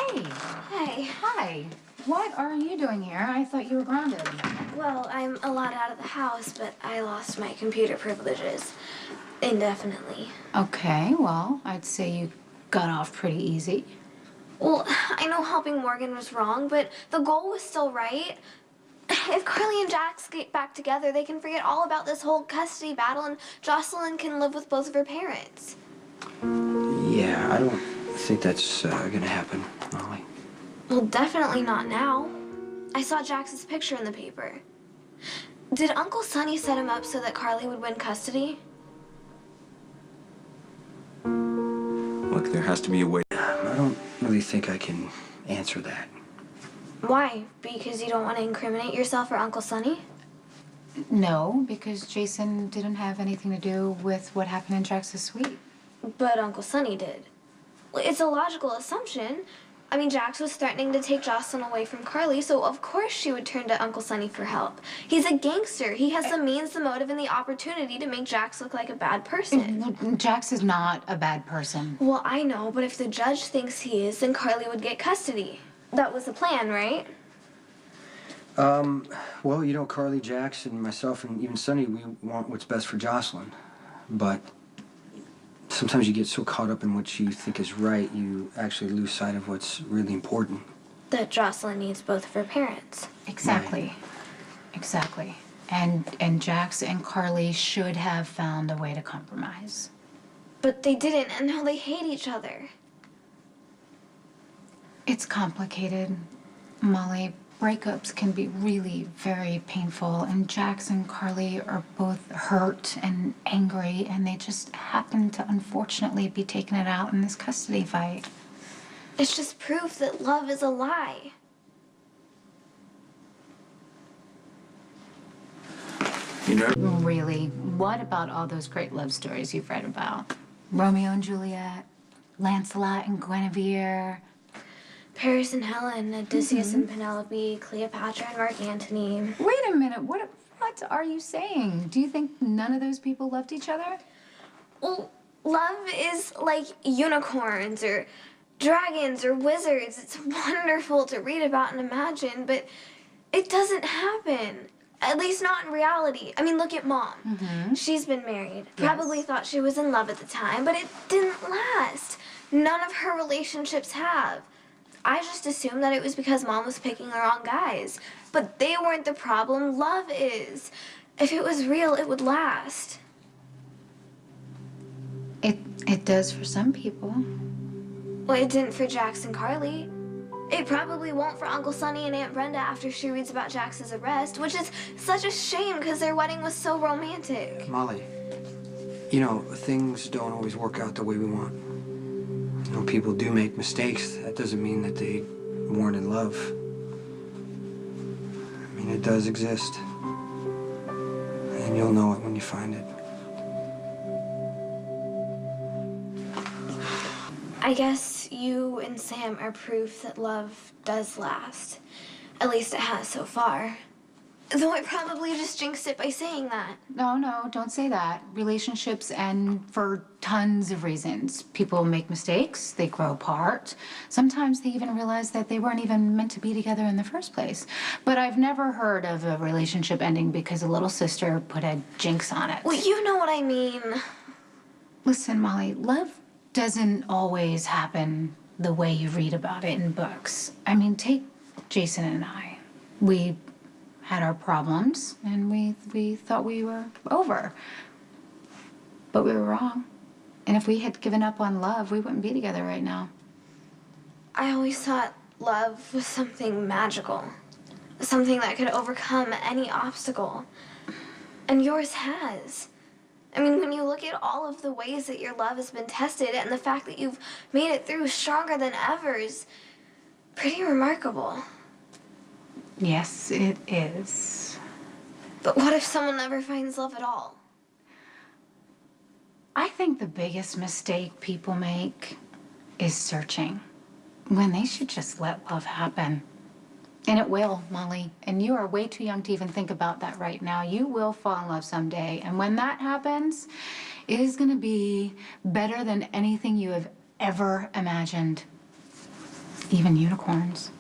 Hey. Hey. Hi. What are you doing here? I thought you were grounded. Well, I'm allowed out of the house, but I lost my computer privileges indefinitely. Okay, well, I'd say you got off pretty easy. Well, I know helping Morgan was wrong, but the goal was still right. If Carly and Jax get back together, they can forget all about this whole custody battle and Jocelyn can live with both of her parents. Yeah, I don't think that's gonna happen, Molly. Well, definitely not now. I saw Jax's picture in the paper. Did Uncle Sonny set him up so that Carly would win custody? Look, there has to be a way. I don't really think I can answer that. Why? Because you don't want to incriminate yourself or Uncle Sonny? No, because Jason didn't have anything to do with what happened in Jax's suite. But Uncle Sonny did. Well, it's a logical assumption. I mean, Jax was threatening to take Jocelyn away from Carly, so of course she would turn to Uncle Sonny for help. He's a gangster. He has the means, the motive, and the opportunity to make Jax look like a bad person. Jax is not a bad person. Well, I know, but if the judge thinks he is, then Carly would get custody. That was the plan, right? Well, you know, Carly, Jax, and myself, and even Sonny, we want what's best for Jocelyn. But sometimes you get so caught up in what you think is right, you actually lose sight of what's really important. That Jocelyn needs both of her parents. Exactly. Right. Exactly. And Jax and Carly should have found a way to compromise. But they didn't, and now they hate each other. It's complicated, Molly. Breakups can be really very painful, and Jax and Carly are both hurt and angry, and they just happen to unfortunately be taking it out in this custody fight. It's just proof that love is a lie. You know, Really? What about all those great love stories you've read about? Romeo and Juliet, Lancelot and Guinevere. Paris and Helen, Odysseus and Penelope, Cleopatra and Mark Antony. Wait a minute, what are you saying? Do you think none of those people loved each other? Well, love is like unicorns or dragons or wizards. It's wonderful to read about and imagine, but it doesn't happen. At least not in reality. I mean, look at Mom. She's been married. Probably thought she was in love at the time, but it didn't last. None of her relationships have. I just assumed that it was because Mom was picking the wrong guys. But they weren't the problem. Love is. If it was real, it would last. It does for some people. Well, it didn't for Jax and Carly. It probably won't for Uncle Sonny and Aunt Brenda after she reads about Jax's arrest, which is such a shame because their wedding was so romantic. Molly, you know, things don't always work out the way we want. You know, people do make mistakes. That doesn't mean that they weren't in love. I mean, it does exist. And you'll know it when you find it. I guess you and Sam are proof that love does last. At least it has so far. Though I probably just jinxed it by saying that. No, don't say that. Relationships end for tons of reasons. People make mistakes, they grow apart. Sometimes they even realize that they weren't even meant to be together in the first place. But I've never heard of a relationship ending because a little sister put a jinx on it. Well, you know what I mean. Listen, Molly, love doesn't always happen the way you read about it in books. I mean, take Jason and I. We had our problems, and we thought we were over. But we were wrong. And if we had given up on love, we wouldn't be together right now. I always thought love was something magical. Something that could overcome any obstacle. And yours has. I mean, when you look at all of the ways that your love has been tested and the fact that you've made it through stronger than ever is pretty remarkable. Yes, it is. But what if someone never finds love at all? I think the biggest mistake people make is searching, when they should just let love happen. And it will, Molly. And you are way too young to even think about that right now. You will fall in love someday. And when that happens, it is going to be better than anything you have ever imagined. even unicorns.